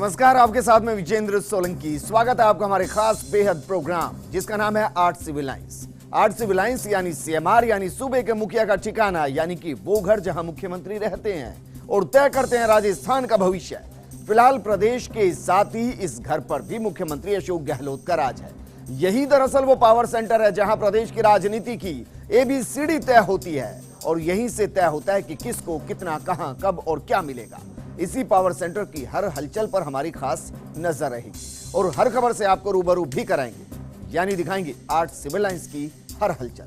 नमस्कार, आपके साथ में विजेंद्र सोलंकी। स्वागत है आपका हमारे खास बेहद प्रोग्राम जिसका नाम है art civil lines. Art civil lines यानी सीएमआर यानी सूबे के मुखिया का ठिकाना, यानी कि वो घर जहां मुख्यमंत्री रहते हैं और तय करते हैं राजस्थान का भविष्य। फिलहाल प्रदेश के साथ ही इस घर पर भी मुख्यमंत्री अशोक गहलोत का राज है। यही दरअसल वो पावर सेंटर है जहां प्रदेश की राजनीति की एबीसीडी तय होती है और यहीं से तय होता है कि किसको कितना, कहां, कब और क्या मिलेगा। इसी पावर सेंटर की हर हलचल पर हमारी खास नजर रहेगी और हर खबर से आपको रूबरू भी कराएंगे, यानी दिखाएंगे आर्ट सिविल लाइंस की हर हलचल।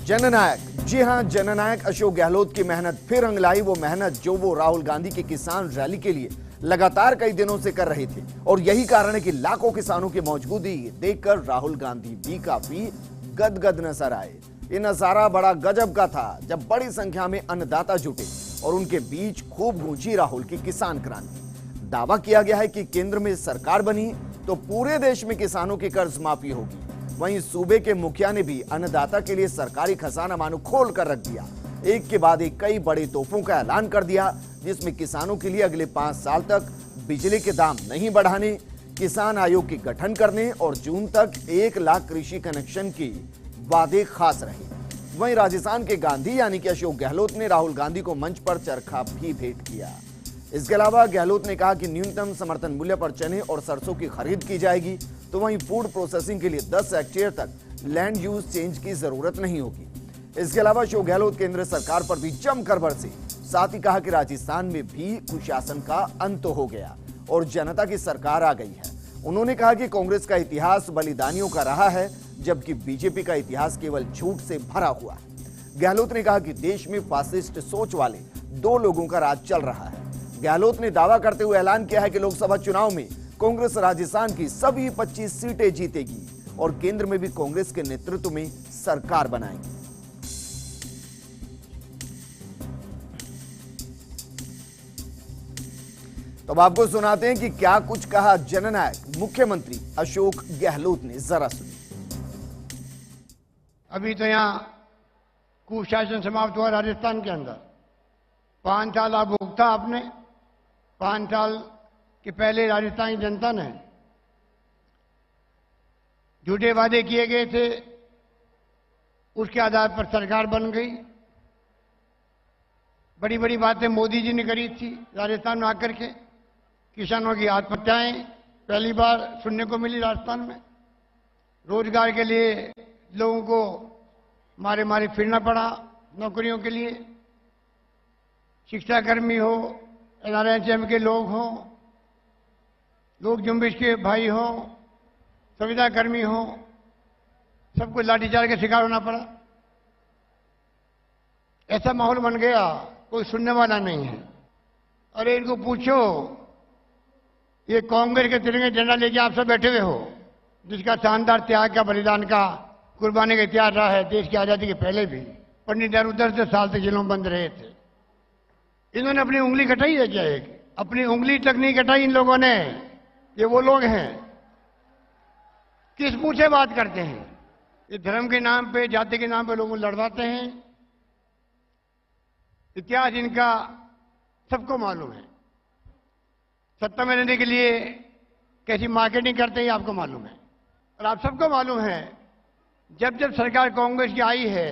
जननायक, जी हां, जननायक अशोक गहलोत की मेहनत फिर रंग लाई। वो मेहनत जो वो राहुल गांधी की किसान रैली के लिए लगातार कई दिनों से कर रहे थे और यही कारण है कि लाखों किसानों की मौजूदगी देखकर राहुल गांधी भी काफी गदगद नजर आए। ये नजारा बड़ा गजब का था जब बड़ी संख्या में अन्नदाता जुटे और उनके बीच खूब गूंजी राहुल की किसान क्रांति। दावा किया गया है कि केंद्र में सरकार बनी तो पूरे देश में किसानों की कर्ज माफी होगी। वहीं सूबे के मुखिया ने भी अन्नदाता के लिए सरकारी खजाना मानो खोल कर रख दिया। एक के बाद एक कई बड़े तोहफों का ऐलान कर दिया, जिसमें किसानों के लिए अगले 5 साल तक बिजली के दाम नहीं बढ़ाने, किसान आयोग के गठन करने और जून तक 1 लाख कृषि कनेक्शन के वादे खास रहे। वहीं राजस्थान के गांधी यानी कि अशोक गहलोत ने राहुल गांधी को मंच पर चरखा भी भेंट किया। इसके अलावा गहलोत ने कहा कि न्यूनतम समर्थन मूल्य पर चने और सरसों की खरीद की जाएगी, तो वहीं फूड प्रोसेसिंग के लिए 10 हेक्टेयर तक लैंड यूज चेंज की जरूरत नहीं होगी। इसके अलावा अशोक गहलोत केंद्र सरकार पर भी जमकर बरसे। साथ ही कहा कि राजस्थान में भी कुशासन का अंत हो गया और जनता की सरकार आ गई है। उन्होंने कहा कि कांग्रेस का इतिहास बलिदानियों का रहा है, जबकि बीजेपी का इतिहास केवल झूठ से भरा हुआ है। गहलोत ने कहा कि देश में फासिस्ट सोच वाले 2 लोगों का राज चल रहा है। गहलोत ने दावा करते हुए ऐलान किया है कि लोकसभा चुनाव में कांग्रेस राजस्थान की सभी 25 सीटें जीतेगी और केंद्र में भी कांग्रेस के नेतृत्व में सरकार बनाएगी। तो अब आपको सुनाते हैं कि क्या कुछ कहा जननायक मुख्यमंत्री अशोक गहलोत ने, जरा सुनिए। अभी तो यहां कुशासन समाप्त हुआ राजस्थान के अंदर। 5 साल आप भुगता आपने। 5 साल के पहले राजस्थान की जनता ने झूठे वादे किए गए थे, उसके आधार पर सरकार बन गई। बड़ी बड़ी बातें मोदी जी ने करी थी राजस्थान में आकर के। किसानों की आत्महत्याएं पहली बार सुनने को मिली राजस्थान में। रोजगार के लिए लोगों को मारे मारे फिरना पड़ा नौकरियों के लिए। शिक्षाकर्मी हो, एनआरएचएम के लोग हों, लोक जुम्बिश के भाई हों, संविदा कर्मी हों, सबको लाठीचार्ज का शिकार होना पड़ा। ऐसा माहौल बन गया, कोई सुनने वाला नहीं है। अरे इनको पूछो, ये कांग्रेस के तिरंगे झंडा लेके आप सब बैठे हुए हो, जिसका शानदार त्याग का, बलिदान का, कुर्बानी का इतिहास रहा है देश की आजादी के पहले भी। पंडित नेहरू 10 साल तक जेलों में बंद रहे थे। इन्होंने अपनी उंगली कटाई है क्या? एक अपनी उंगली तक नहीं कटाई इन लोगों ने। ये वो लोग हैं किस मुंह से बात करते हैं? ये धर्म के नाम पे, जाति के नाम पे लोगों को लड़वाते हैं। इतिहास इनका सबको मालूम है। सत्ता में रहने के लिए कैसी मार्केटिंग करते हैं आपको मालूम है। और आप सबको मालूम है, जब जब सरकार कांग्रेस की आई है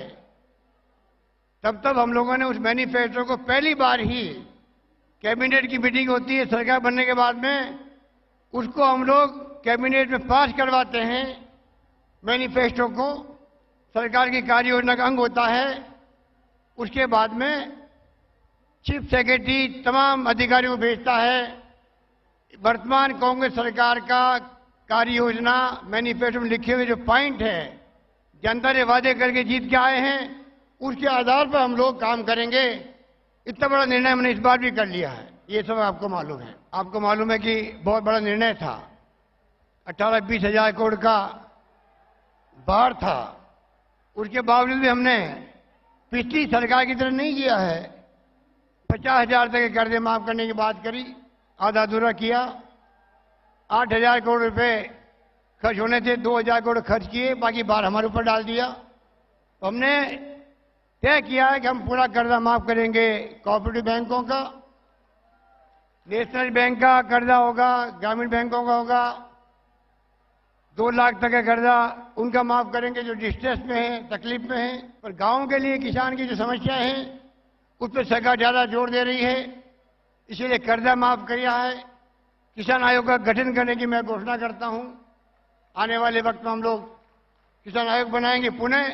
तब तब हम लोगों ने उस मैनिफेस्टो को पहली बार ही, कैबिनेट की मीटिंग होती है सरकार बनने के बाद में, उसको हम लोग कैबिनेट में पास करवाते हैं। मैनिफेस्टो को सरकार की कार्य योजना का अंग होता है। उसके बाद में चीफ सेक्रेटरी तमाम अधिकारियों को भेजता है। वर्तमान कांग्रेस सरकार का कार्य योजना मैनिफेस्टो में लिखे हुए जो पॉइंट है, जनता ने वादे करके जीत के आए हैं, उसके आधार पर हम लोग काम करेंगे। इतना बड़ा निर्णय हमने इस बार भी कर लिया है, ये सब आपको मालूम है। आपको मालूम है कि बहुत बड़ा निर्णय था। 18-20 हजार करोड़ का बाढ़ था, उसके बावजूद भी हमने पिछली सरकार की तरह नहीं किया है। 50,000 तक के कर्जे माफ करने की बात करी, आधा अधूरा किया। 8,000 करोड़ रुपए खर्च होने थे 2,000 करोड़ खर्च किए, बाकी बार हमारे ऊपर डाल दिया। तो हमने तय किया है कि हम पूरा कर्जा माफ करेंगे। कोऑपरेटिव बैंकों का, नेशनल बैंक का कर्जा होगा, ग्रामीण बैंकों का होगा, 2 लाख तक का कर्जा उनका माफ करेंगे जो डिस्ट्रेस में है, तकलीफ में है। पर गांव के लिए किसान की जो समस्याएं हैं उस पर सरकार ज्यादा जोर दे रही है, इसीलिए कर्जा माफ किया है। किसान आयोग का गठन करने की मैं घोषणा करता हूं। आने वाले वक्त में हम लोग किसान आयोग बनाएंगे, पुनः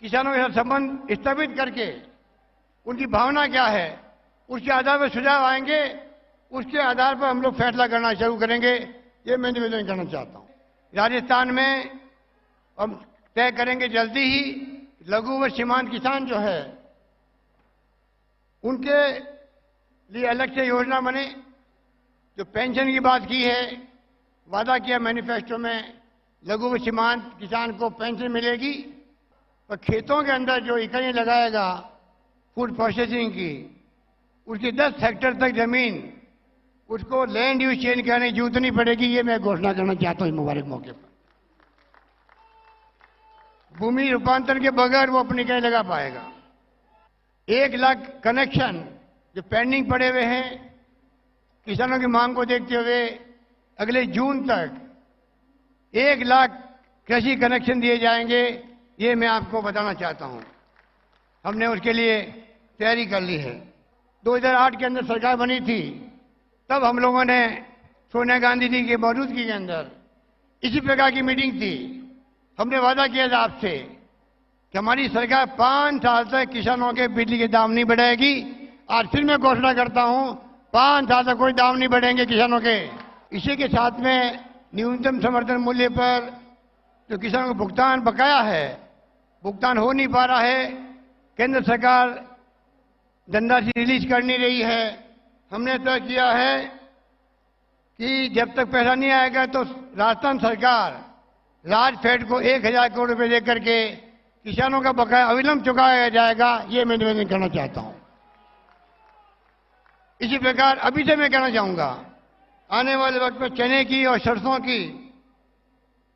किसानों के साथ संबंध स्थापित करके उनकी भावना क्या है उसके आधार पर सुझाव आएंगे, उसके आधार पर हम लोग फैसला करना शुरू करेंगे। ये मैं निवेदन करना चाहता हूं। राजस्थान में हम तय करेंगे जल्दी ही लघु व सीमांत किसान जो है उनके लिए अलग से योजना बने। जो पेंशन की बात की है, वादा किया मैनिफेस्टो में, लघु व सीमांत किसान को पेंशन मिलेगी। और खेतों के अंदर जो इकाइयां लगाएगा फूड प्रोसेसिंग की, उसकी 10 हेक्टेयर तक जमीन उसको लैंड यूज चेंज करने की जरूरत नहीं पड़ेगी। ये मैं घोषणा करना चाहता हूं इस मुबारक मौके पर। भूमि रूपांतरण के बगैर वो अपनी इकाई लगा पाएगा। 1 लाख कनेक्शन जो पेंडिंग पड़े हुए हैं, किसानों की मांग को देखते हुए अगले जून तक 1 लाख कृषि कनेक्शन दिए जाएंगे। ये मैं आपको बताना चाहता हूं। हमने उसके लिए तैयारी कर ली है। 2008 के अंदर सरकार बनी थी, तब हम लोगों ने सोनिया गांधी जी की मौजूदगी के अंदर इसी प्रकार की मीटिंग थी। हमने वादा किया था आपसे कि हमारी सरकार 5 साल तक किसानों के बिजली के दाम नहीं बढ़ाएगी। आज फिर मैं घोषणा करता हूं 5 साल तक कोई दाम नहीं बढ़ेंगे किसानों के। इसी के साथ में न्यूनतम समर्थन मूल्य पर जो किसानों को भुगतान बकाया है, भुगतान हो नहीं पा रहा है, केंद्र सरकार धनराशि रिलीज कर नहीं रही है। हमने तय किया है कि जब तक पैसा नहीं आएगा तो राजस्थान सरकार राजफेड को 1,000 करोड़ रुपए देकर के किसानों का बकाया अविलंब चुकाया जाएगा। ये मैं निवेदन करना चाहता हूं। इसी प्रकार अभी से मैं कहना चाहूंगा, आने वाले वक्त में चने की और सरसों की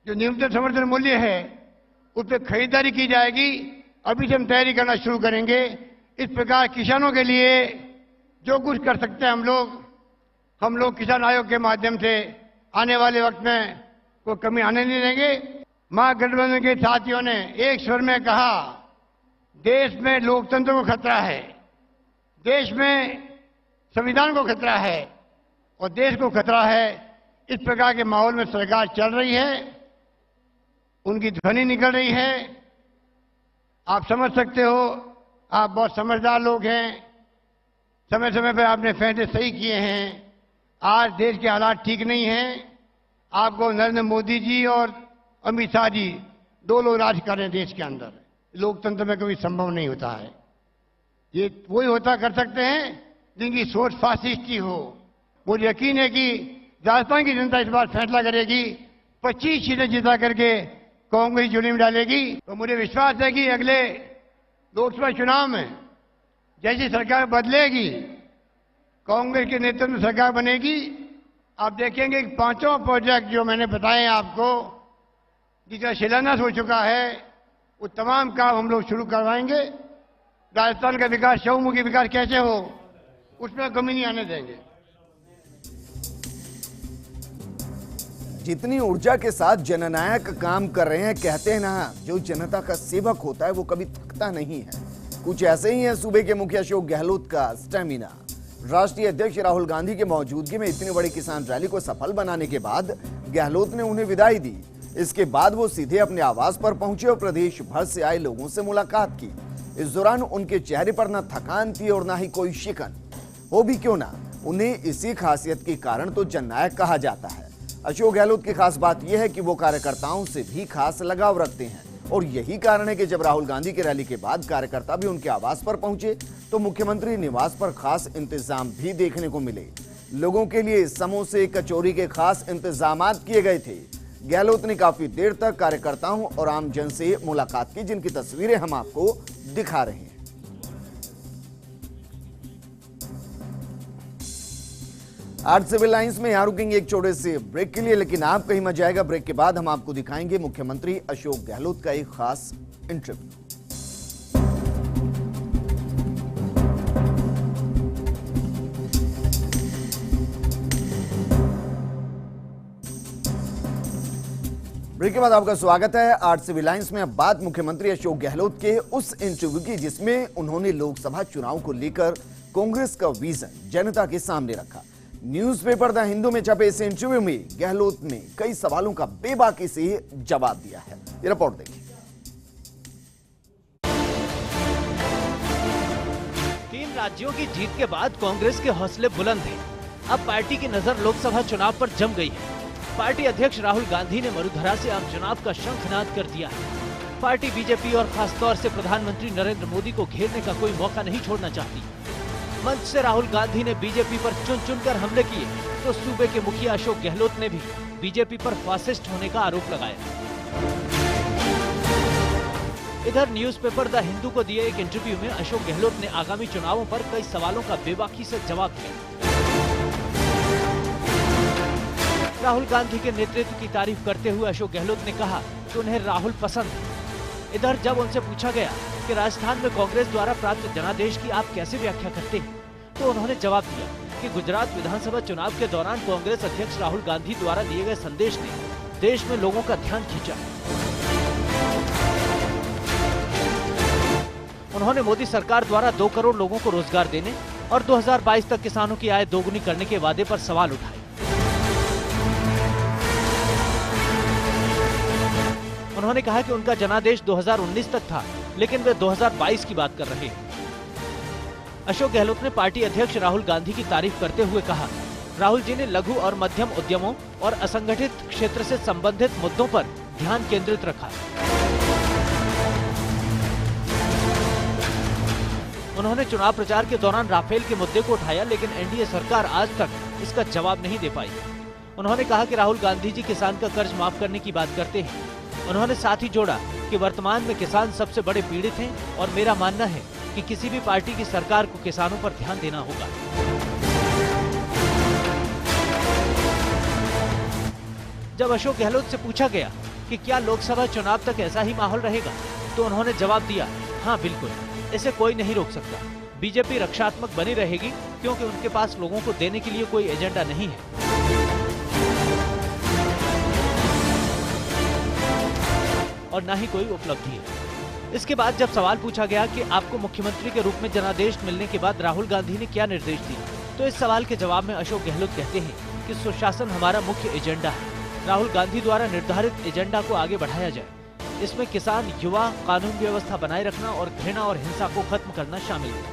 जो न्यूनतम समर्थन मूल्य है उस पर खरीदारी की जाएगी। अभी से हम तैयारी करना शुरू करेंगे। इस प्रकार किसानों के लिए जो कुछ कर सकते हैं हम लोग किसान आयोग के माध्यम से आने वाले वक्त में कोई कमी आने नहीं देंगे। महागठबंधन के साथियों ने एक स्वर में कहा, देश में लोकतंत्र को खतरा है, देश में संविधान को खतरा है और देश को खतरा है। इस प्रकार के माहौल में सरकार चल रही है, उनकी ध्वनि निकल रही है। आप समझ सकते हो, आप बहुत समझदार लोग हैं, समय समय पर आपने फैसले सही किए हैं। आज देश के हालात ठीक नहीं हैं। आपको नरेंद्र मोदी जी और अमित शाह जी 2 लोग राज कर रहे हैं देश के अंदर। लोकतंत्र में कभी संभव नहीं होता है। ये वही होता कर सकते हैं जिनकी सोच फासिस्टी हो। मुझे यकीन है कि राजस्थान की जनता इस बार फैसला करेगी, 25 सीटें जिता करके कांग्रेस झोली में डालेगी। तो मुझे विश्वास है कि अगले लोकसभा चुनाव में जैसी सरकार बदलेगी, कांग्रेस के नेतृत्व में सरकार बनेगी। आप देखेंगे कि 5वां प्रोजेक्ट जो मैंने बताए आपको, जिसका शिलान्यास हो चुका है, वो तमाम काम हम लोग शुरू करवाएंगे। राजस्थान का विकास, चहुमुखी विकास कैसे हो, उसमें कमी नहीं आने देंगे। जितनी ऊर्जा के साथ जननायक काम कर रहे हैं, कहते हैं ना, जो जनता का सेवक होता है वो कभी थकता नहीं है। कुछ ऐसे ही है सूबे के मुखिया अशोक गहलोत का स्टेमिना। राष्ट्रीय अध्यक्ष राहुल गांधी की मौजूदगी में इतनी बड़ी किसान रैली को सफल बनाने के बाद गहलोत ने उन्हें विदाई दी। इसके बाद वो सीधे अपने आवास पर पहुंचे और प्रदेश भर से आए लोगों से मुलाकात की। इस दौरान उनके चेहरे पर न थकान थी और न ही कोई शिकन। हो भी क्यों ना, उन्हें इसी खासियत के कारण तो जननायक कहा जाता है। अशोक गहलोत की खास बात यह है कि वो कार्यकर्ताओं से भी खास लगाव रखते हैं और यही कारण है कि जब राहुल गांधी की रैली के बाद कार्यकर्ता भी उनके आवास पर पहुंचे तो मुख्यमंत्री निवास पर खास इंतजाम भी देखने को मिले। लोगों के लिए समोसे, कचौरी के खास इंतजाम किए गए थे। गहलोत ने काफी देर तक कार्यकर्ताओं और आमजन से मुलाकात की, जिनकी तस्वीरें हम आपको दिखा रहे हैं। आज सिविल लाइंस में यहां रुकेंगे एक छोटे से ब्रेक के लिए, लेकिन आप कहीं मत जाएगा। ब्रेक के बाद हम आपको दिखाएंगे मुख्यमंत्री अशोक गहलोत का एक खास इंटरव्यू। ब्रेक के बाद आपका स्वागत है। आज सिविल लाइंस में अब बात मुख्यमंत्री अशोक गहलोत के उस इंटरव्यू की जिसमें उन्होंने लोकसभा चुनाव को लेकर कांग्रेस का विजन जनता के सामने रखा। न्यूज़पेपर द हिंदू में छपे इस इंटरव्यू में गहलोत ने कई सवालों का बेबाकी से जवाब दिया है। ये रिपोर्ट देखिए। 3 राज्यों की जीत के बाद कांग्रेस के हौसले बुलंद हैं। अब पार्टी की नजर लोकसभा चुनाव पर जम गई है। पार्टी अध्यक्ष राहुल गांधी ने मरुधरा से आम चुनाव का शंखनाद कर दिया है। पार्टी बीजेपी और खासतौर से प्रधानमंत्री नरेंद्र मोदी को घेरने का कोई मौका नहीं छोड़ना चाहती। मंच से राहुल गांधी ने बीजेपी पर चुन चुनकर हमले किए, तो सूबे के मुखिया अशोक गहलोत ने भी बीजेपी पर फासिस्ट होने का आरोप लगाया। इधर न्यूज़पेपर द हिंदू को दिए एक इंटरव्यू में अशोक गहलोत ने आगामी चुनावों पर कई सवालों का बेबाकी से जवाब दिया। राहुल गांधी के नेतृत्व की तारीफ करते हुए अशोक गहलोत ने कहा कि उन्हें राहुल पसंद है। इधर जब उनसे पूछा गया कि राजस्थान में कांग्रेस द्वारा प्राप्त जनादेश की आप कैसे व्याख्या करते हैं, तो उन्होंने जवाब दिया कि गुजरात विधानसभा चुनाव के दौरान कांग्रेस अध्यक्ष राहुल गांधी द्वारा दिए गए संदेश ने देश में लोगों का ध्यान खींचा। उन्होंने मोदी सरकार द्वारा 2 करोड़ लोगों को रोजगार देने और 2022 तक किसानों की आय दोगुनी करने के वादे पर सवाल उठाए। उन्होंने कहा कि उनका जनादेश 2019 तक था, लेकिन वे 2022 की बात कर रहे हैं। अशोक गहलोत ने पार्टी अध्यक्ष राहुल गांधी की तारीफ करते हुए कहा, राहुल जी ने लघु और मध्यम उद्यमों और असंगठित क्षेत्र से संबंधित मुद्दों पर ध्यान केंद्रित रखा। उन्होंने चुनाव प्रचार के दौरान राफेल के मुद्दे को उठाया, लेकिन एनडीए सरकार आज तक इसका जवाब नहीं दे पाई। उन्होंने कहा कि राहुल गांधी जी किसान का कर्ज माफ करने की बात करते हैं। उन्होंने साथ ही जोड़ा कि वर्तमान में किसान सबसे बड़े पीड़ित हैं और मेरा मानना है कि किसी भी पार्टी की सरकार को किसानों पर ध्यान देना होगा। जब अशोक गहलोत से पूछा गया कि क्या लोकसभा चुनाव तक ऐसा ही माहौल रहेगा, तो उन्होंने जवाब दिया, हाँ बिल्कुल, इसे कोई नहीं रोक सकता। बीजेपी रक्षात्मक बनी रहेगी क्योंकि उनके पास लोगों को देने के लिए कोई एजेंडा नहीं है। और न ही कोई उपलब्धि है। इसके बाद जब सवाल पूछा गया कि आपको मुख्यमंत्री के रूप में जनादेश मिलने के बाद राहुल गांधी ने क्या निर्देश दिए, तो इस सवाल के जवाब में अशोक गहलोत कहते हैं कि सुशासन हमारा मुख्य एजेंडा है। राहुल गांधी द्वारा निर्धारित एजेंडा को आगे बढ़ाया जाए। इसमें किसान, युवा, कानून व्यवस्था बनाए रखना और घृणा और हिंसा को खत्म करना शामिल है।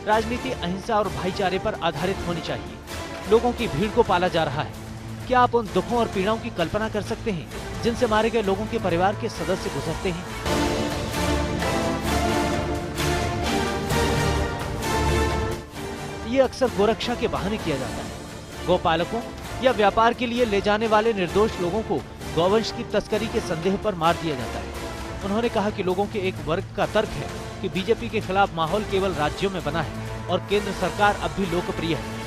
राजनीति अहिंसा और भाईचारे पर आधारित होनी चाहिए। लोगों की भीड़ को पाला जा रहा है। क्या आप उन दुखों और पीड़ाओं की कल्पना कर सकते हैं जिनसे मारे गए लोगों के परिवार के सदस्य गुजरते हैं? ये अक्सर गोरक्षा के बहाने किया जाता है। गौपालकों या व्यापार के लिए ले जाने वाले निर्दोष लोगों को गौवंश की तस्करी के संदेह पर मार दिया जाता है। उन्होंने कहा कि लोगों के एक वर्ग का तर्क है कि बीजेपी के खिलाफ माहौल केवल राज्यों में बना है और केंद्र सरकार अब भी लोकप्रिय है।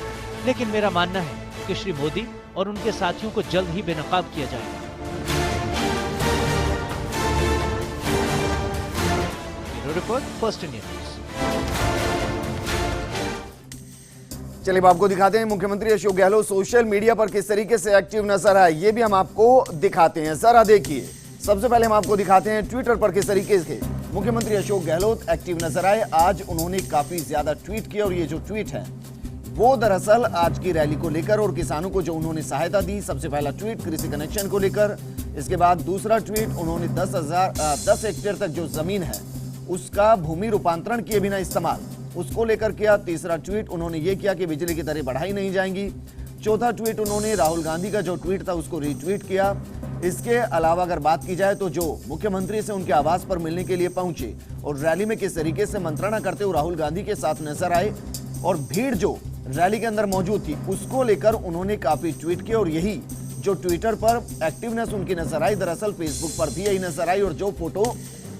लेकिन मेरा मानना है कि श्री मोदी और उनके साथियों को जल्द ही बेनकाब किया जाएगा। Bureau report, first India news. चलिए अब आपको दिखाते हैं मुख्यमंत्री अशोक गहलोत सोशल मीडिया पर किस तरीके से एक्टिव नजर आए, ये भी हम आपको दिखाते हैं। जरा देखिए, सबसे पहले हम आपको दिखाते हैं ट्विटर पर किस तरीके से मुख्यमंत्री अशोक गहलोत एक्टिव नजर आए। आज उन्होंने काफी ज्यादा ट्वीट किए और ये जो ट्वीट है वो दरअसल आज की रैली को लेकर और किसानों को जो उन्होंने सहायता दी। सबसे पहला ट्वीट कृषि कनेक्शन को लेकर, इसके बाद दूसरा ट्वीट उन्होंने 10 हेक्टेयर तक जो जमीन है उसका भूमि रूपांतरण किए बिना इस्तेमाल, उसको लेकर किया। तीसरा ट्वीट उन्होंने ये किया कि बिजली की दरें बढ़ाई नहीं जाएंगी। चौथा ट्वीट उन्होंने राहुल गांधी का जो ट्वीट था उसको रीट्वीट किया। इसके अलावा अगर बात की जाए तो जो मुख्यमंत्री से उनके आवास पर मिलने के लिए पहुंचे और रैली में किस तरीके से मंत्रणा करते हुए राहुल गांधी के साथ नजर आए और भीड़ जो रैली के अंदर मौजूद थी उसको लेकर उन्होंने काफी ट्वीट किए। और यही जो ट्विटर पर एक्टिवनेस उनकी नजर आई, दरअसल फेसबुक पर भी यही नजर आई। और जो फोटो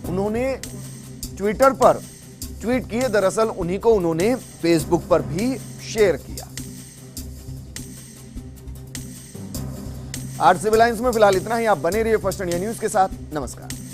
उन्होंने ट्विटर पर ट्वीट किए। दरअसल उन्हीं को उन्होंने फेसबुक पर भी शेयर किया। आज सिविल लाइंस में फिलहाल इतना ही। आप बने रहिए फर्स्ट इंडिया न्यूज के साथ। नमस्कार।